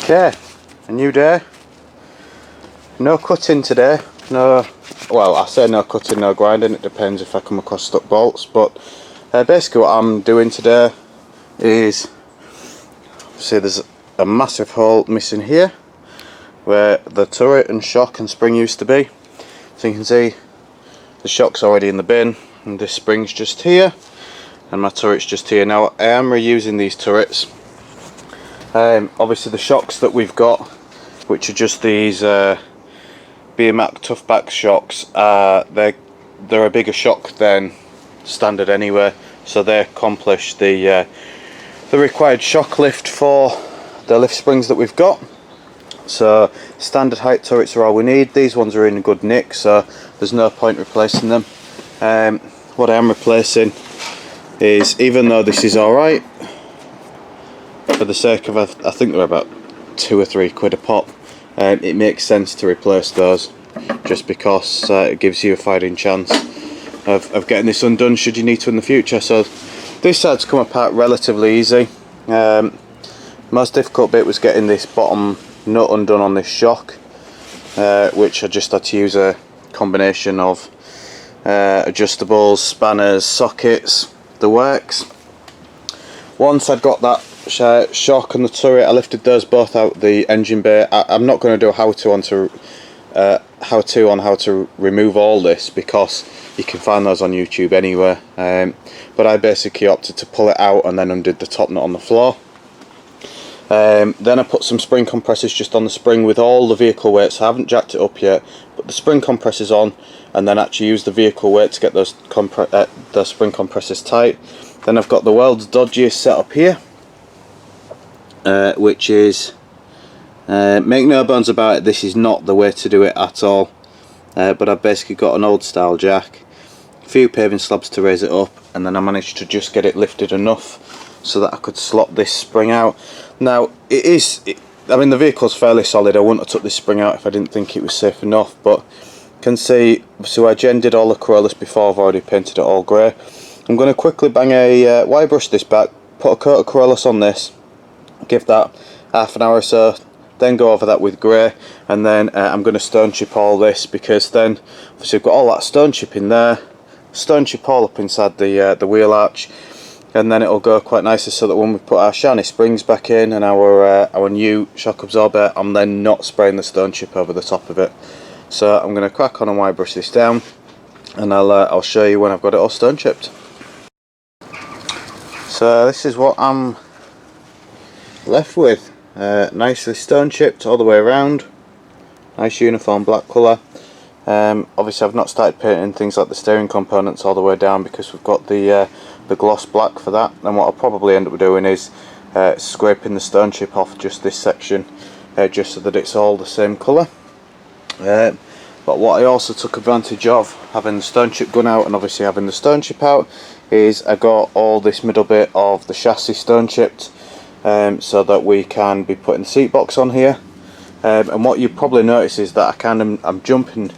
Okay, a new day. No cutting today. No, well, I say no cutting, no grinding. It depends if I come across stuck bolts. But basically, what I'm doing today is, see, there's a massive hole missing here where the turret and shock and spring used to be. So you can see the shock's already in the bin, and this spring's just here, and my turret's just here. Now I am reusing these turrets. Obviously the shocks that we've got, which are just these BMAC Toughback shocks, they're a bigger shock than standard anyway, so they accomplish the required shock lift for the lift springs that we've got. So standard height turrets are all we need. These ones are in good nick, so there's no point replacing them. What I am replacing is, even though this is alright, for the sake of, I think they're about £2 or £3 a pop, it makes sense to replace those, just because it gives you a fighting chance of getting this undone should you need to in the future. So this side's come apart relatively easy. Most difficult bit was getting this bottom nut undone on this shock, which I just had to use a combination of adjustables, spanners, sockets, the works. Once I'd got that shock and the turret, I lifted those both out the engine bay. I'm not going to do a how-to on how to remove all this, because you can find those on YouTube anywhere. But I basically opted to pull it out and then undid the top nut on the floor. Then I put some spring compressors just on the spring with all the vehicle weights. I haven't jacked it up yet, but the spring compressors on, and then actually use the vehicle weight to get those spring compressors tight. Then I've got the world's dodgiest setup here, which is, make no bones about it, this is not the way to do it at all. But I've basically got an old style jack, a few paving slabs to raise it up, and then I managed to just get it lifted enough so that I could slot this spring out. Now I mean, the vehicle's fairly solid. I wouldn't have took this spring out if I didn't think it was safe enough, but you can see, so I did all the Corollas before. I've already painted it all grey. I'm going to quickly bang a wire brush this back, put a coat of Corollas on this, give that half an hour or so, then go over that with grey, and then I'm going to stone chip all this, because then obviously we've got all that stone chip in there, stone chip all up inside the wheel arch, and then it'll go quite nicely, so that when we put our shiny springs back in and our new shock absorber, I'm then not spraying the stone chip over the top of it. So I'm going to crack on and wire brush this down, and I'll show you when I've got it all stone chipped. So this is what I'm left with, nicely stone chipped all the way around, nice uniform black colour. Obviously I've not started painting things like the steering components all the way down, because we've got the gloss black for that, and what I'll probably end up doing is scraping the stone chip off just this section, just so that it's all the same colour. But what I also took advantage of, having the stone chip gun out and obviously having the stone chip out, is I got all this middle bit of the chassis stone chipped, so that we can be putting the seat box on here. And what you probably notice is that I'm jumping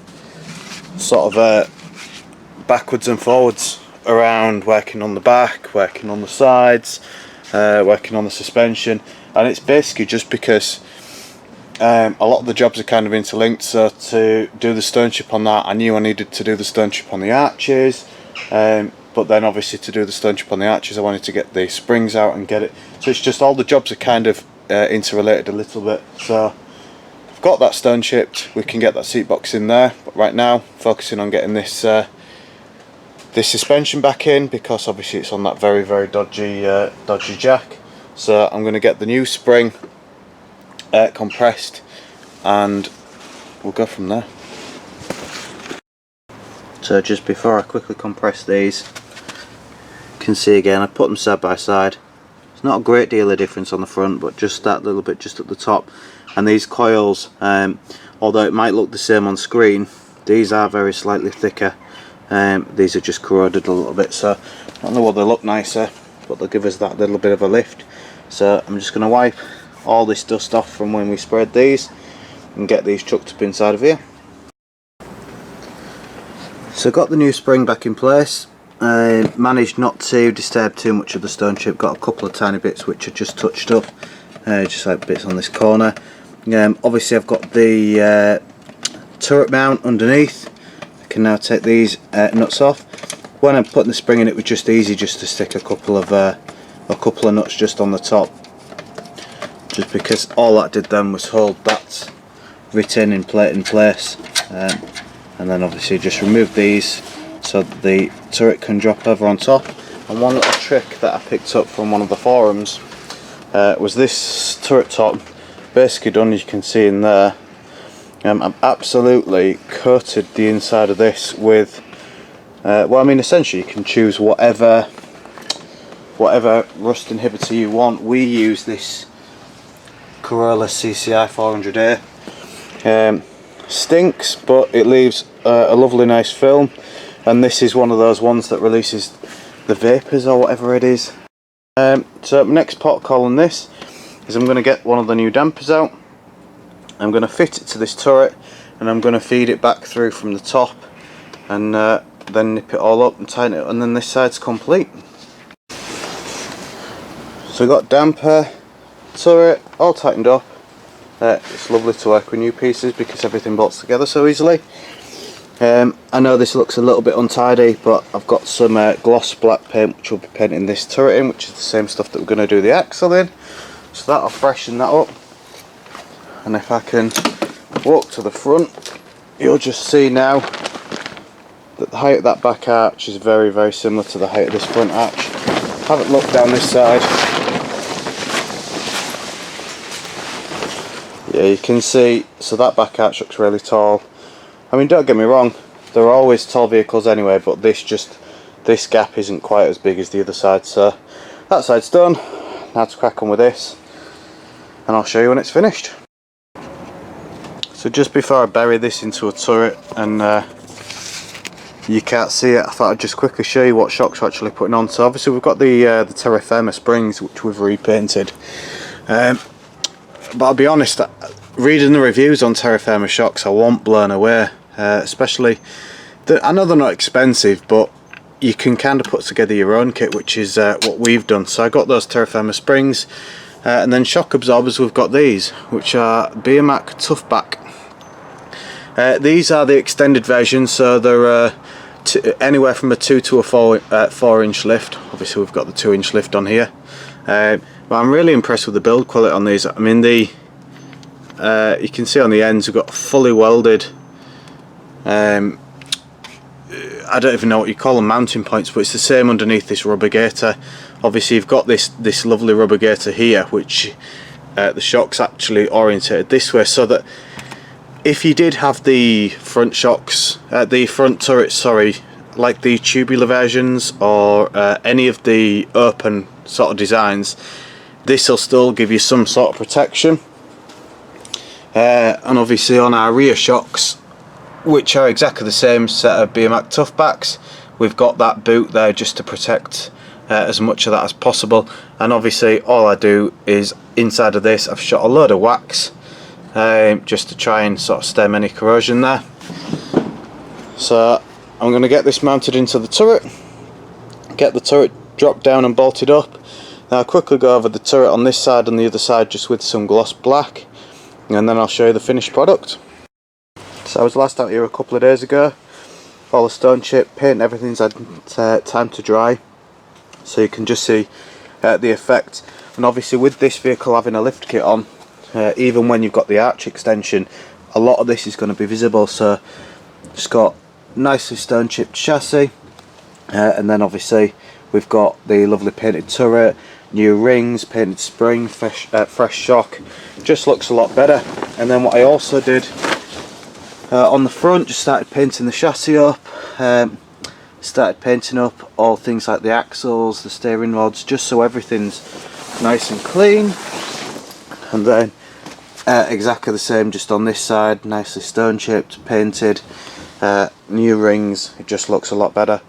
sort of backwards and forwards around, working on the back, working on the sides, working on the suspension, and it's basically just because a lot of the jobs are kind of interlinked. So to do the stone chip on that, I knew I needed to do the stone chip on the arches, but then obviously to do the stone chip on the arches I wanted to get the springs out and get it, so it's just all the jobs are kind of interrelated a little bit. So I've got that stone chipped, we can get that seat box in there, but right now focusing on getting this this suspension back in, because obviously it's on that very dodgy jack. So I'm going to get the new spring compressed, and we'll go from there. So just before I quickly compress these, you can see again I put them side by side. It's not a great deal of difference on the front, but just that little bit just at the top. And these coils, although it might look the same on screen, these are very slightly thicker. These are just corroded a little bit, so I don't know whether they look nicer, but they'll give us that little bit of a lift. So I'm just going to wipe all this dust off from when we sprayed these and get these chucked up inside of here. So got the new spring back in place. Managed not to disturb too much of the stone chip, got a couple of tiny bits which are just touched up, just like bits on this corner. Obviously I've got the turret mount underneath. I can now take these nuts off. When I'm putting the spring in, it was just easy just to stick a couple of nuts just on the top, just because all that did then was hold that retaining plate in place, and then obviously just remove these so that the turret can drop over on top. And one little trick that I picked up from one of the forums was this turret top, basically done as you can see in there. I've absolutely coated the inside of this with well, I mean, essentially you can choose whatever rust inhibitor you want. We use this Corolla CCI 400A. Stinks, but it leaves a lovely nice film, and this is one of those ones that releases the vapours or whatever it is. So next protocol on this is I'm going to get one of the new dampers out. I'm going to fit it to this turret, and I'm going to feed it back through from the top, and then nip it all up and tighten it, and then this side's complete. So we've got damper, turret, all tightened up. It's lovely to work with new pieces because everything bolts together so easily. I know this looks a little bit untidy, but I've got some gloss black paint which we'll be painting this turret in, which is the same stuff that we're going to do the axle in. So that'll freshen that up. And if I can walk to the front, you'll just see now that the height of that back arch is very, very similar to the height of this front arch. Haven't looked down this side. Yeah, you can see, so that back arch looks really tall. I mean, don't get me wrong, there are always tall vehicles anyway, but this gap isn't quite as big as the other side. So that side's done. Now to crack on with this, and I'll show you when it's finished. So just before I bury this into a turret, and you can't see it, I thought I'd just quickly show you what shocks we're actually putting on. So obviously we've got the Terra Firma springs, which we've repainted. But I'll be honest, reading the reviews on Terra Firma shocks, I wasn't blown away. Especially, I know they're not expensive, but you can kind of put together your own kit, which is what we've done. So I got those Terra Firma springs, and then shock absorbers. We've got these, which are BMAC Toughback. These are the extended version, so they're anywhere from a 2 to a 4 inch lift. Obviously we've got the 2 inch lift on here, but I'm really impressed with the build quality on these. I mean, you can see on the ends we've got fully welded, I don't even know what you call them, mounting points, but it's the same underneath this rubber gator. Obviously you've got this lovely rubber gator here, which the shock's actually orientated this way, so that if you did have the front shocks, the front turrets, sorry, like the tubular versions or any of the open sort of designs, this will still give you some sort of protection. And obviously on our rear shocks, which are exactly the same set of BMAC Toughbacks, we've got that boot there just to protect as much of that as possible. And obviously all I do is inside of this I've shot a load of wax, just to try and sort of stem any corrosion there. So I'm going to get this mounted into the turret, get the turret dropped down and bolted up. Now I'll quickly go over the turret on this side and the other side just with some gloss black, and then I'll show you the finished product. So I was last out here a couple of days ago. All the stone chip paint, everything's had time to dry, so you can just see the effect. And obviously with this vehicle having a lift kit on, even when you've got the arch extension, a lot of this is going to be visible. So it's got nicely stone chipped chassis, and then obviously we've got the lovely painted turret, new rings, painted spring, fresh shock. Just looks a lot better. And then what I also did on the front, just started painting the chassis up, started painting up all things like the axles, the steering rods, just so everything's nice and clean. And then exactly the same just on this side, nicely stone chipped, painted, new rings. It just looks a lot better.